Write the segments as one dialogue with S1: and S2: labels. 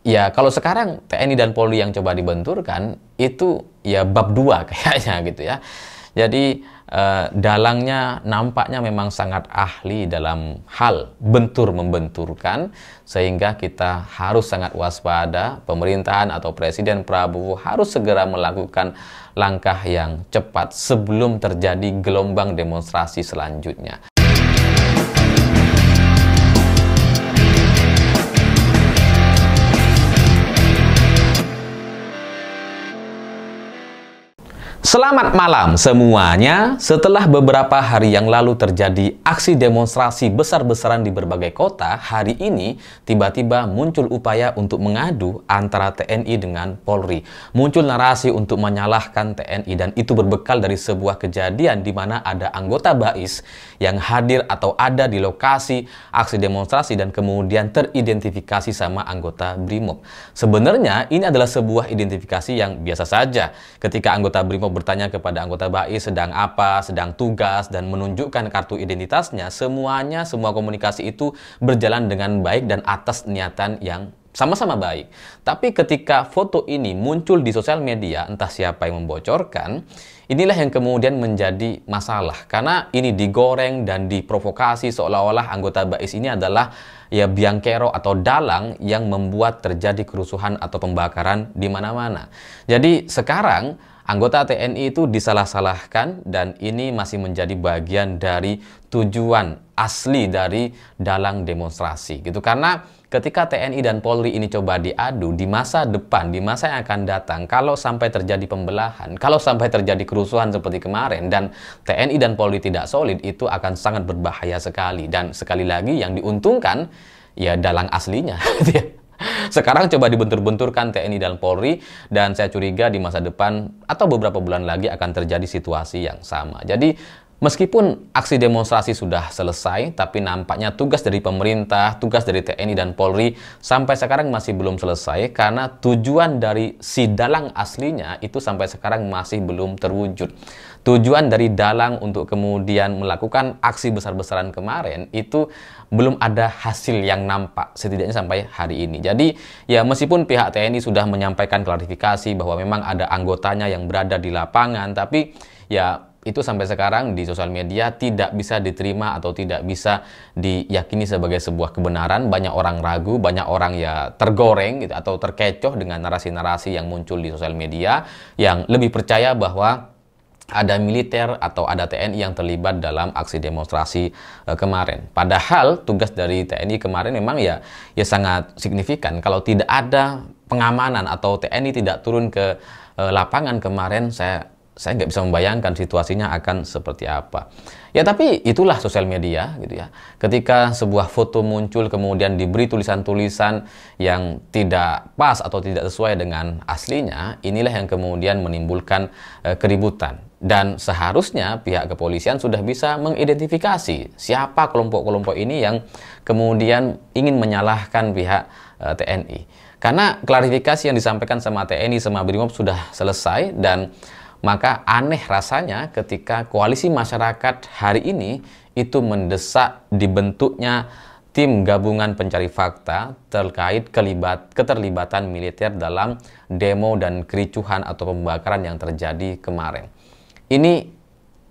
S1: ya kalau sekarang TNI dan Polri yang coba dibenturkan itu ya bab 2 kayaknya gitu ya. Jadi dalangnya nampaknya memang sangat ahli dalam hal bentur-membenturkan, sehingga kita harus sangat waspada. Pemerintahan atau Presiden Prabowo harus segera melakukan langkah yang cepat sebelum terjadi gelombang demonstrasi selanjutnya. Selamat malam semuanya. Setelah beberapa hari yang lalu terjadi aksi demonstrasi besar-besaran di berbagai kota, hari ini tiba-tiba muncul upaya untuk mengadu antara TNI dengan Polri. Muncul narasi untuk menyalahkan TNI, dan itu berbekal dari sebuah kejadian di mana ada anggota BAIS yang hadir atau ada di lokasi aksi demonstrasi dan kemudian teridentifikasi sama anggota BRIMOB. Sebenarnya ini adalah sebuah identifikasi yang biasa saja. Ketika anggota BRIMOB bertanya kepada anggota BAIS sedang apa, sedang tugas, dan menunjukkan kartu identitasnya, semua komunikasi itu berjalan dengan baik dan atas niatan yang sama-sama baik. Tapi ketika foto ini muncul di sosial media, entah siapa yang membocorkan, inilah yang kemudian menjadi masalah. Karena ini digoreng dan diprovokasi seolah-olah anggota BAIS ini adalah ya biangkero atau dalang yang membuat terjadi kerusuhan atau pembakaran di mana-mana. Jadi sekarang anggota TNI itu disalah-salahkan, dan ini masih menjadi bagian dari tujuan asli dari dalang demonstrasi gitu. Karena ketika TNI dan Polri ini coba diadu di masa depan, di masa yang akan datang, kalau sampai terjadi pembelahan, kalau sampai terjadi kerusuhan seperti kemarin dan TNI dan Polri tidak solid, itu akan sangat berbahaya sekali. Dan sekali lagi yang diuntungkan ya dalang aslinya gitu ya. Sekarang coba dibentur-benturkan TNI dan Polri, dan saya curiga di masa depan atau beberapa bulan lagi akan terjadi situasi yang sama. Jadi meskipun aksi demonstrasi sudah selesai, tapi nampaknya tugas dari pemerintah, tugas dari TNI dan Polri sampai sekarang masih belum selesai, karena tujuan dari si dalang aslinya itu sampai sekarang masih belum terwujud. Tujuan dari dalang untuk kemudian melakukan aksi besar-besaran kemarin itu belum ada hasil yang nampak, setidaknya sampai hari ini. Jadi ya meskipun pihak TNI sudah menyampaikan klarifikasi bahwa memang ada anggotanya yang berada di lapangan, tapi ya itu sampai sekarang di sosial media tidak bisa diterima atau tidak bisa diyakini sebagai sebuah kebenaran. Banyak orang ragu, banyak orang ya tergoreng gitu, atau terkecoh dengan narasi-narasi yang muncul di sosial media, yang lebih percaya bahwa ada militer atau ada TNI yang terlibat dalam aksi demonstrasi kemarin. Padahal tugas dari TNI kemarin memang ya sangat signifikan. Kalau tidak ada pengamanan atau TNI tidak turun ke lapangan kemarin, saya nggak bisa membayangkan situasinya akan seperti apa. Ya tapi itulah sosial media gitu ya. Ketika sebuah foto muncul kemudian diberi tulisan-tulisan yang tidak pas atau tidak sesuai dengan aslinya, inilah yang kemudian menimbulkan keributan. Dan seharusnya pihak kepolisian sudah bisa mengidentifikasi siapa kelompok-kelompok ini yang kemudian ingin menyalahkan pihak TNI. Karena klarifikasi yang disampaikan sama TNI sama BRIMOB sudah selesai, dan maka aneh rasanya ketika koalisi masyarakat hari ini itu mendesak dibentuknya tim gabungan pencari fakta terkait keterlibatan militer dalam demo dan kericuhan atau pembakaran yang terjadi kemarin. Ini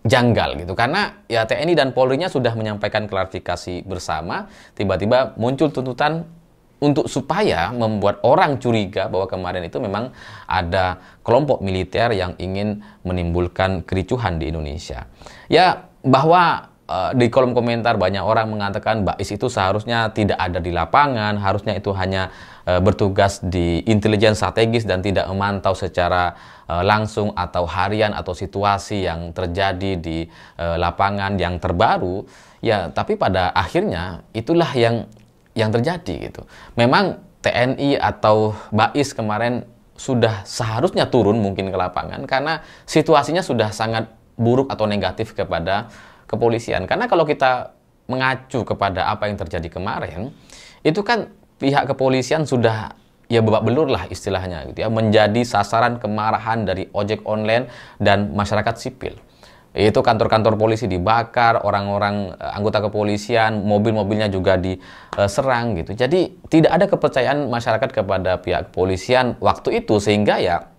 S1: janggal gitu, karena ya TNI dan Polri-nya sudah menyampaikan klarifikasi bersama, tiba-tiba muncul tuntutan untuk supaya membuat orang curiga bahwa kemarin itu memang ada kelompok militer yang ingin menimbulkan kericuhan di Indonesia. Ya, bahwa di kolom komentar banyak orang mengatakan BAIS itu seharusnya tidak ada di lapangan, harusnya itu hanya bertugas di intelijen strategis dan tidak memantau secara langsung atau harian atau situasi yang terjadi di lapangan yang terbaru. Ya, tapi pada akhirnya itulah yang terjadi gitu. Memang TNI atau BAIS kemarin sudah seharusnya turun mungkin ke lapangan karena situasinya sudah sangat buruk atau negatif kepada kepolisian. Karena kalau kita mengacu kepada apa yang terjadi kemarin, itu kan pihak kepolisian sudah ya babak belur lah istilahnya gitu ya, menjadi sasaran kemarahan dari ojek online dan masyarakat sipil. Itu kantor-kantor polisi dibakar, orang-orang anggota kepolisian, mobil-mobilnya juga diserang gitu. Jadi tidak ada kepercayaan masyarakat kepada pihak kepolisian waktu itu, sehingga ya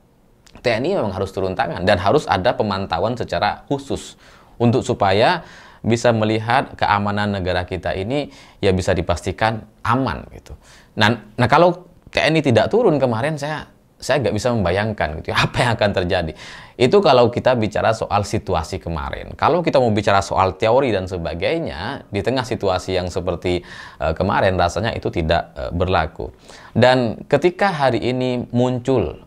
S1: TNI memang harus turun tangan dan harus ada pemantauan secara khusus untuk supaya bisa melihat keamanan negara kita ini ya bisa dipastikan aman gitu. Nah kalau TNI tidak turun kemarin, saya nggak bisa membayangkan gitu ya, apa yang akan terjadi. Itu kalau kita bicara soal situasi kemarin. Kalau kita mau bicara soal teori dan sebagainya, di tengah situasi yang seperti kemarin, rasanya itu tidak berlaku. Dan ketika hari ini muncul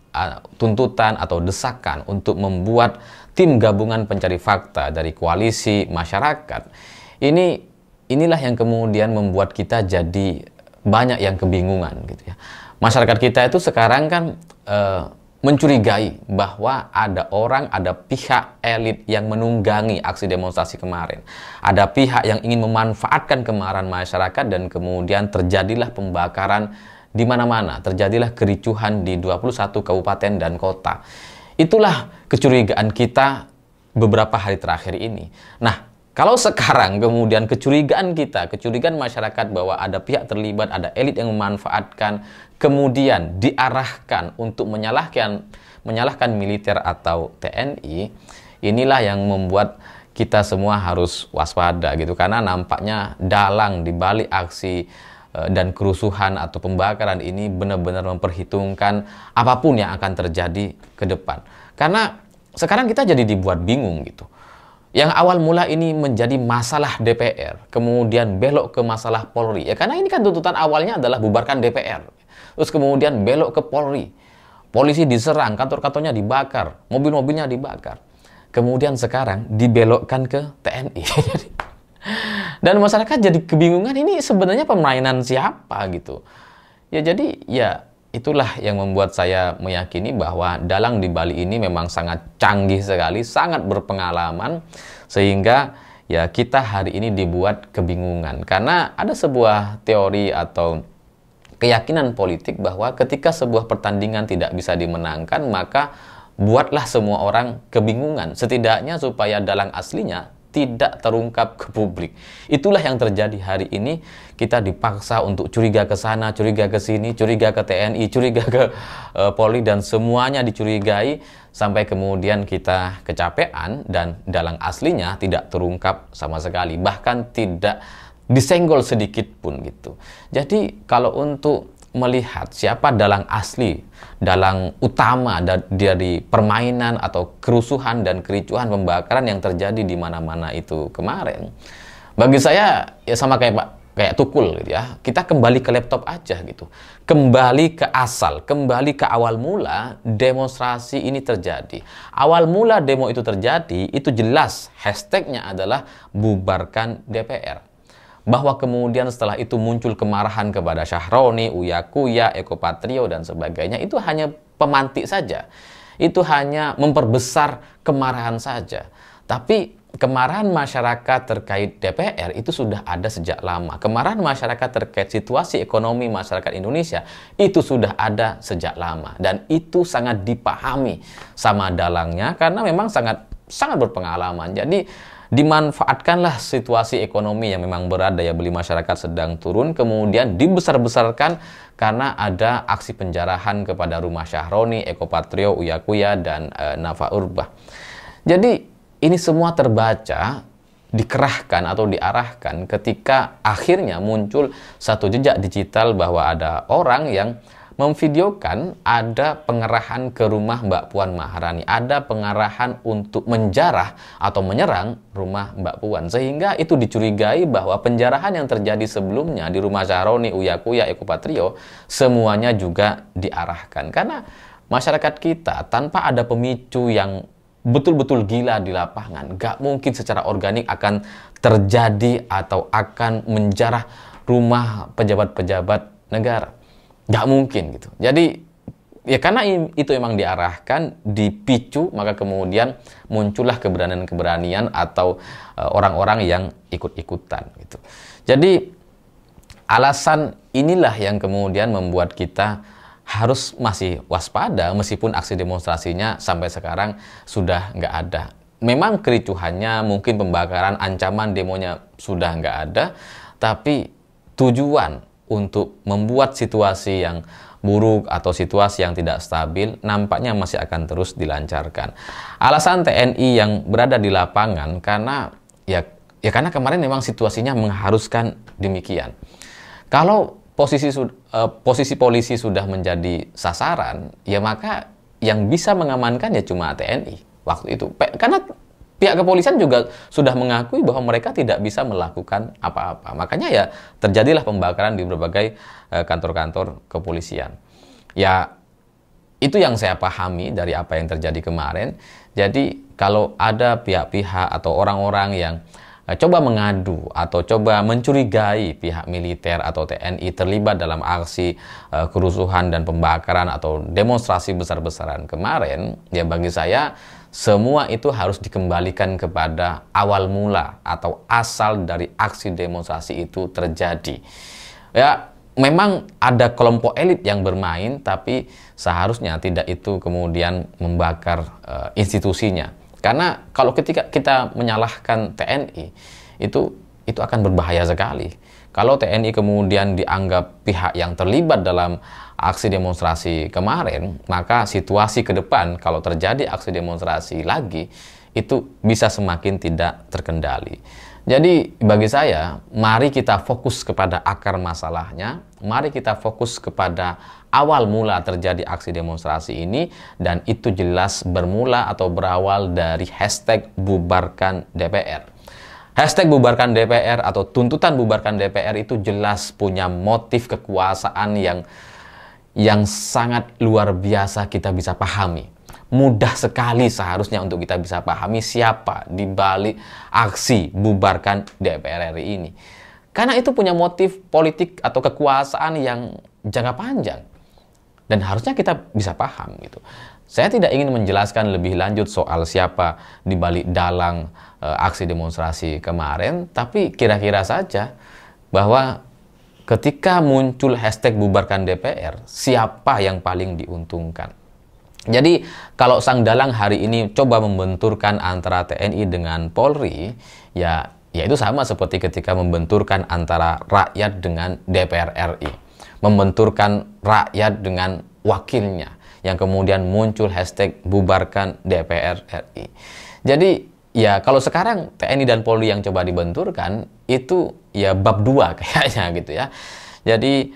S1: tuntutan atau desakan untuk membuat tim gabungan pencari fakta dari koalisi masyarakat, inilah yang kemudian membuat kita jadi banyak yang kebingungan gitu ya. Masyarakat kita itu sekarang kan mencurigai bahwa ada pihak elit yang menunggangi aksi demonstrasi kemarin. Ada pihak yang ingin memanfaatkan kemarahan masyarakat dan kemudian terjadilah pembakaran di mana-mana. Terjadilah kericuhan di 21 kabupaten dan kota. Itulah kecurigaan kita beberapa hari terakhir ini. Nah, kalau sekarang kemudian kecurigaan masyarakat bahwa ada pihak terlibat, ada elit yang memanfaatkan, kemudian diarahkan untuk menyalahkan militer atau TNI, inilah yang membuat kita semua harus waspada gitu, karena nampaknya dalang di balik aksi dan kerusuhan atau pembakaran ini benar-benar memperhitungkan apapun yang akan terjadi ke depan. Karena sekarang kita jadi dibuat bingung gitu. Yang awal mula ini menjadi masalah DPR, kemudian belok ke masalah Polri. Ya karena ini kan tuntutan awalnya adalah bubarkan DPR. Terus kemudian belok ke Polri. Polisi diserang, kantor-kantornya dibakar, mobil-mobilnya dibakar. Kemudian sekarang dibelokkan ke TNI. Dan masyarakat jadi kebingungan, ini sebenarnya permainan siapa gitu. Ya jadi ya itulah yang membuat saya meyakini bahwa dalang di Bali ini memang sangat canggih sekali, sangat berpengalaman, sehingga ya kita hari ini dibuat kebingungan. Karena ada sebuah teori atau keyakinan politik bahwa ketika sebuah pertandingan tidak bisa dimenangkan, maka buatlah semua orang kebingungan, setidaknya supaya dalang aslinya tidak terungkap ke publik. Itulah yang terjadi hari ini. Kita dipaksa untuk curiga ke sana, curiga ke sini, curiga ke TNI, curiga ke Polri, dan semuanya dicurigai sampai kemudian kita kecapean dan dalang aslinya tidak terungkap sama sekali, bahkan tidak disenggol sedikit pun gitu. Jadi kalau untuk melihat siapa dalang asli, dalang utama dari permainan atau kerusuhan dan kericuhan pembakaran yang terjadi di mana-mana itu kemarin, bagi saya ya sama kayak Tukul gitu ya. Kita kembali ke laptop aja gitu. Kembali ke asal, kembali ke awal mula demonstrasi ini terjadi. Awal mula demo itu terjadi, itu jelas hashtagnya adalah bubarkan DPR. Bahwa kemudian setelah itu muncul kemarahan kepada Syahroni, Uya Kuya, Eko Patrio, dan sebagainya, itu hanya pemantik saja. Itu hanya memperbesar kemarahan saja. Tapi kemarahan masyarakat terkait DPR itu sudah ada sejak lama. Kemarahan masyarakat terkait situasi ekonomi masyarakat Indonesia itu sudah ada sejak lama. Dan itu sangat dipahami sama dalangnya karena memang sangat berpengalaman. Jadi dimanfaatkanlah situasi ekonomi yang memang berat, daya beli masyarakat sedang turun, kemudian dibesar-besarkan karena ada aksi penjarahan kepada rumah Syahroni, Eko Patrio, Uya Kuya, dan Nafa Urbah. Jadi ini semua terbaca, dikerahkan atau diarahkan ketika akhirnya muncul satu jejak digital bahwa ada orang yang memvideokan ada pengerahan ke rumah Mbak Puan Maharani, ada pengarahan untuk menjarah atau menyerang rumah Mbak Puan, sehingga itu dicurigai bahwa penjarahan yang terjadi sebelumnya di rumah Syahroni, Uya Kuya, Eko Patrio semuanya juga diarahkan karena masyarakat kita tanpa ada pemicu yang betul-betul gila di lapangan, gak mungkin secara organik akan terjadi atau akan menjarah rumah pejabat-pejabat negara. Nggak mungkin gitu. Jadi ya karena itu memang diarahkan, dipicu, maka kemudian muncullah keberanian-keberanian atau orang-orang yang ikut-ikutan gitu. Jadi alasan inilah yang kemudian membuat kita harus masih waspada meskipun aksi demonstrasinya sampai sekarang sudah nggak ada. memang kericuhannya, mungkin pembakaran, ancaman demonya sudah nggak ada, tapi tujuan untuk membuat situasi yang buruk atau situasi yang tidak stabil nampaknya masih akan terus dilancarkan. Alasan TNI yang berada di lapangan karena karena kemarin memang situasinya mengharuskan demikian. Kalau posisi polisi sudah menjadi sasaran, ya maka yang bisa mengamankan ya cuma TNI waktu itu. Karena pihak kepolisian juga sudah mengakui bahwa mereka tidak bisa melakukan apa-apa. Makanya ya terjadilah pembakaran di berbagai kantor-kantor kepolisian. Ya, itu yang saya pahami dari apa yang terjadi kemarin. Jadi kalau ada pihak-pihak atau orang-orang yang coba mengadu atau coba mencurigai pihak militer atau TNI terlibat dalam aksi kerusuhan dan pembakaran atau demonstrasi besar-besaran kemarin, ya bagi saya semua itu harus dikembalikan kepada awal mula atau asal dari aksi demonstrasi itu terjadi. Ya, memang ada kelompok elit yang bermain, tapi seharusnya tidak itu kemudian membakar institusinya. Karena kalau ketika kita menyalahkan TNI, itu akan berbahaya sekali. Kalau TNI kemudian dianggap pihak yang terlibat dalam aksi demonstrasi kemarin, maka situasi ke depan kalau terjadi aksi demonstrasi lagi, itu bisa semakin tidak terkendali. Jadi bagi saya, mari kita fokus kepada akar masalahnya, mari kita fokus kepada awal mula terjadi aksi demonstrasi ini, dan itu jelas bermula atau berawal dari hashtag bubarkan DPR. Hashtag bubarkan DPR atau tuntutan bubarkan DPR itu jelas punya motif kekuasaan yang sangat luar biasa kita bisa pahami. Mudah sekali seharusnya untuk kita bisa pahami siapa di balik aksi bubarkan DPR RI ini. Karena itu punya motif politik atau kekuasaan yang jangka panjang. Dan harusnya kita bisa paham gitu. Saya tidak ingin menjelaskan lebih lanjut soal siapa di balik dalang aksi demonstrasi kemarin, tapi kira-kira saja bahwa ketika muncul hashtag bubarkan DPR, siapa yang paling diuntungkan? Jadi kalau sang dalang hari ini coba membenturkan antara TNI dengan Polri, ya itu sama seperti ketika membenturkan antara rakyat dengan DPR RI. Membenturkan rakyat dengan wakilnya, yang kemudian muncul hashtag bubarkan DPR RI. Jadi ya kalau sekarang TNI dan Polri yang coba dibenturkan, itu ya bab 2 kayaknya gitu ya. Jadi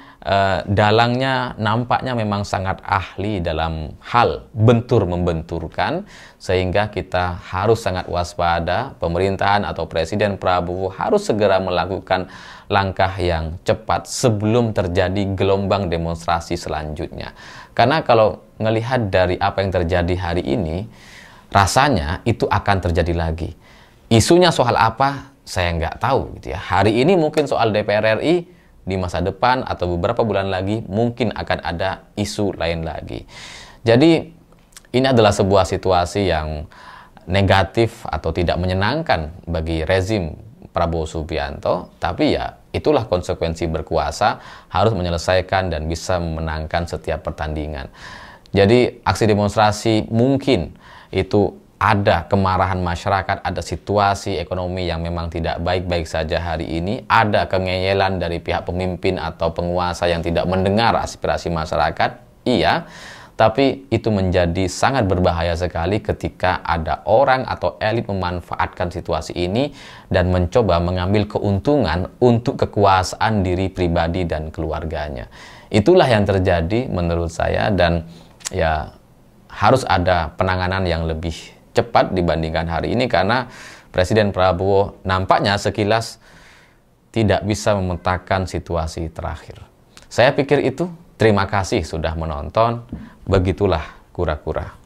S1: dalangnya nampaknya memang sangat ahli dalam hal bentur-membenturkan, sehingga kita harus sangat waspada. Pemerintahan atau Presiden Prabowo harus segera melakukan langkah yang cepat sebelum terjadi gelombang demonstrasi selanjutnya. Karena kalau melihat dari apa yang terjadi hari ini, rasanya itu akan terjadi lagi. Isunya soal apa, saya nggak tahu gitu ya. Hari ini mungkin soal DPR RI, di masa depan atau beberapa bulan lagi mungkin akan ada isu lain lagi. Jadi ini adalah sebuah situasi yang negatif atau tidak menyenangkan bagi rezim Prabowo Subianto, tapi ya itulah konsekuensi berkuasa, harus menyelesaikan dan bisa memenangkan setiap pertandingan. Jadi aksi demonstrasi mungkin itu ada kemarahan masyarakat, ada situasi ekonomi yang memang tidak baik-baik saja hari ini, ada kengeyelan dari pihak pemimpin atau penguasa yang tidak mendengar aspirasi masyarakat, iya, tapi itu menjadi sangat berbahaya sekali ketika ada orang atau elit memanfaatkan situasi ini dan mencoba mengambil keuntungan untuk kekuasaan diri pribadi dan keluarganya. Itulah yang terjadi menurut saya, dan ya harus ada penanganan yang lebih cepat dibandingkan hari ini, karena Presiden Prabowo nampaknya sekilas tidak bisa memetakan situasi terakhir. Saya pikir itu. Terima kasih sudah menonton. Begitulah kura-kura.